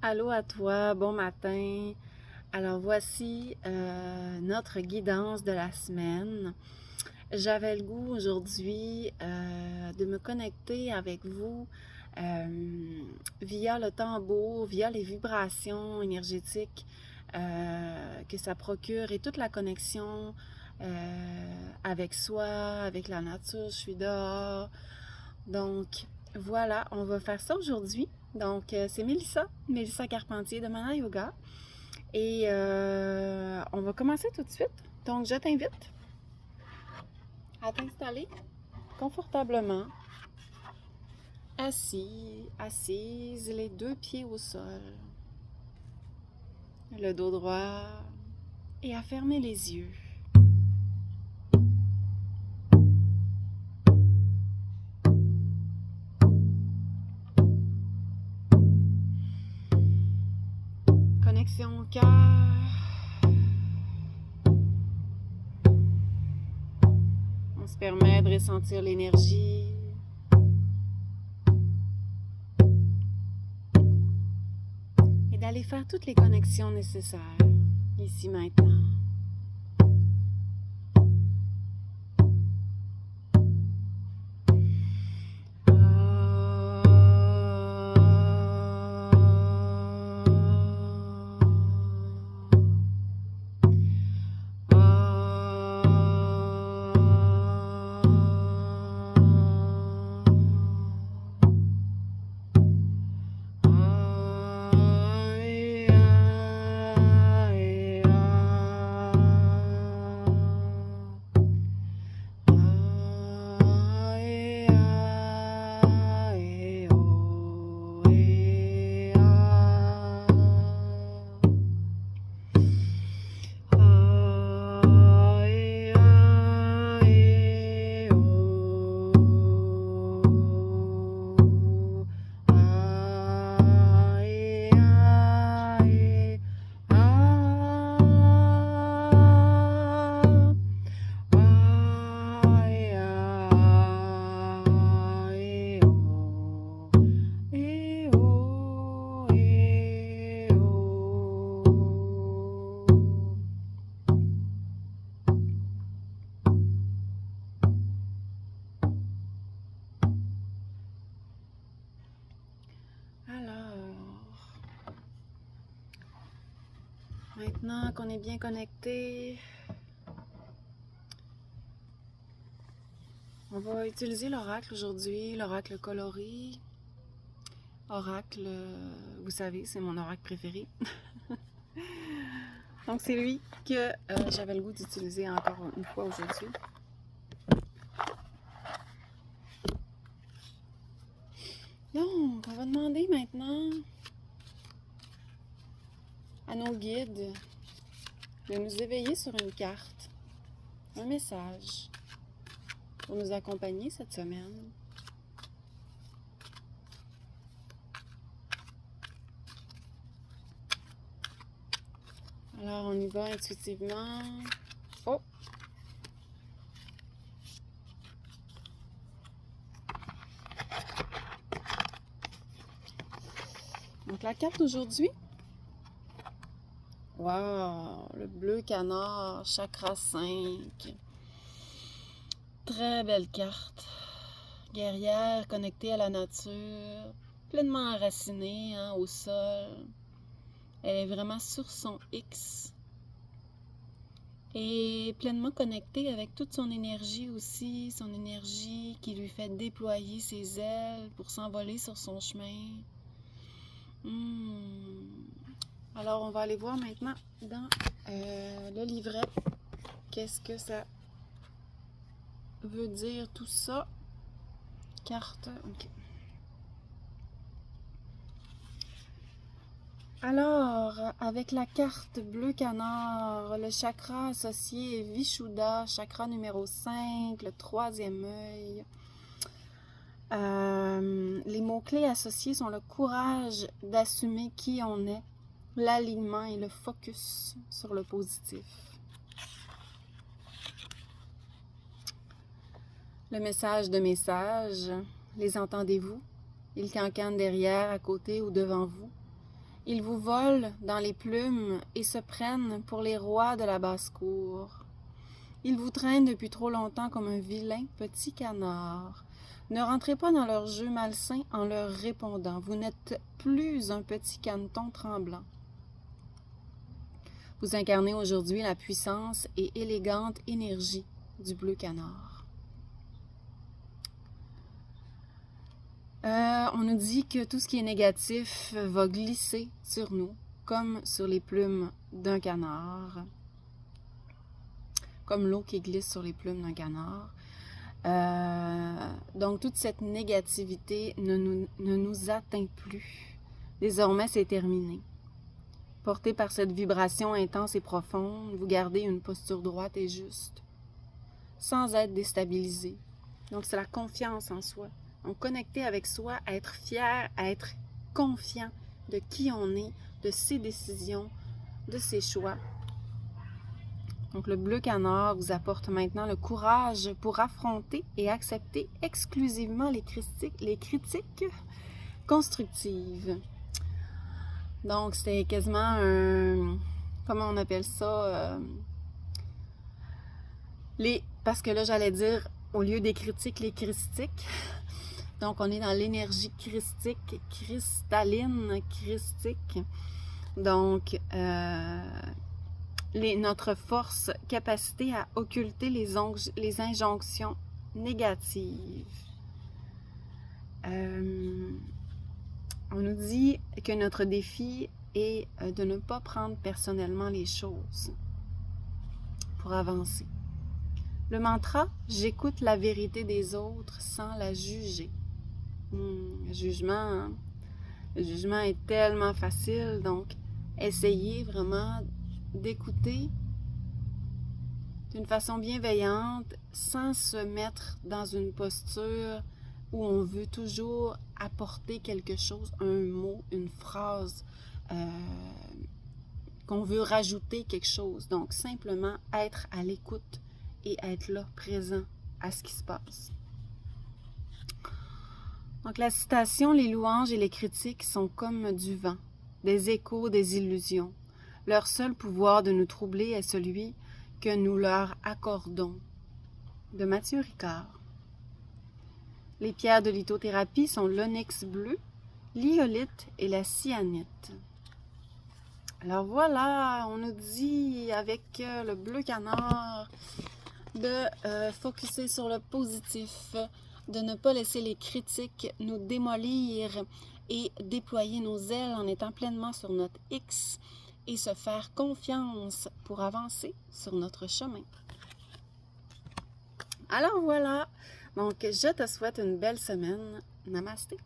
Allô à toi, bon matin. Alors voici notre guidance de la semaine. J'avais le goût aujourd'hui de me connecter avec vous via le tambour, via les vibrations énergétiques que ça procure et toute la connexion avec soi, avec la nature. Je suis dehors. Donc voilà, on va faire ça aujourd'hui. Donc, c'est Mélissa Carpentier de Mana Yoga. Et on va commencer tout de suite. Donc, je t'invite à t'installer confortablement, assise, les deux pieds au sol, le dos droit, et à fermer les yeux. Connexion au cœur. On se permet de ressentir l'énergie. Et d'aller faire toutes les connexions nécessaires, ici maintenant. Maintenant qu'on est bien connecté, on va utiliser l'oracle aujourd'hui, l'oracle coloré. Oracle, vous savez, c'est mon oracle préféré. Donc c'est lui que j'avais le goût d'utiliser encore une fois aujourd'hui. Donc, on va demander maintenant à nos guides de nous éveiller sur une carte, un message pour nous accompagner cette semaine. Alors, on y va intuitivement. Oh! Donc, la carte d'aujourd'hui. Wow! Le bleu canard, chakra 5. Très belle carte. Guerrière, connectée à la nature, pleinement enracinée au sol. Elle est vraiment sur son X. Et pleinement connectée avec toute son énergie aussi, son énergie qui lui fait déployer ses ailes pour s'envoler sur son chemin. Alors, on va aller voir maintenant dans le livret qu'est-ce que ça veut dire tout ça. Carte, ok. Alors, avec la carte bleu canard, le chakra associé est Vishuddha, chakra numéro 5, le troisième œil. Les mots-clés associés sont le courage d'assumer qui on est, l'alignement et le focus sur le positif. Le message de message, les entendez-vous? Ils cancanent derrière, à côté ou devant vous. Ils vous volent dans les plumes et se prennent pour les rois de la basse-cour. Ils vous traînent depuis trop longtemps comme un vilain petit canard. Ne rentrez pas dans leur jeu malsain en leur répondant. Vous n'êtes plus un petit caneton tremblant. Vous incarnez aujourd'hui la puissance et élégante énergie du bleu canard. On nous dit que tout ce qui est négatif va glisser sur nous, comme sur les plumes d'un canard, comme l'eau qui glisse sur les plumes d'un canard. Donc, toute cette négativité ne nous atteint plus. Désormais, c'est terminé. Porté par cette vibration intense et profonde, vous gardez une posture droite et juste, sans être déstabilisé. Donc, c'est la confiance en soi. Donc, connecter avec soi, à être fier, à être confiant de qui on est, de ses décisions, de ses choix. Donc, le bleu canard vous apporte maintenant le courage pour affronter et accepter exclusivement les critiques constructives. Donc, c'était quasiment un... Comment on appelle ça? Parce que là, j'allais dire, au lieu des critiques, les christiques. Donc, on est dans l'énergie christique, cristalline, christique. Donc, notre force, capacité à occulter les injonctions négatives. On nous dit que notre défi est de ne pas prendre personnellement les choses pour avancer. Le mantra « J'écoute la vérité des autres sans la juger ». Le jugement est tellement facile, donc essayez vraiment d'écouter d'une façon bienveillante sans se mettre dans une posture où on veut toujours apporter quelque chose, un mot, une phrase, qu'on veut rajouter quelque chose. Donc, simplement être à l'écoute et être là, présent à ce qui se passe. Donc, la citation, les louanges et les critiques sont comme du vent, des échos, des illusions. Leur seul pouvoir de nous troubler est celui que nous leur accordons. De Mathieu Ricard. Les pierres de lithothérapie sont l'onyx bleu, l'iolite et la cyanite. Alors voilà, on nous dit avec le bleu canard de focusser sur le positif, de ne pas laisser les critiques nous démolir et déployer nos ailes en étant pleinement sur notre X et se faire confiance pour avancer sur notre chemin. Alors voilà, donc je te souhaite une belle semaine. Namasté.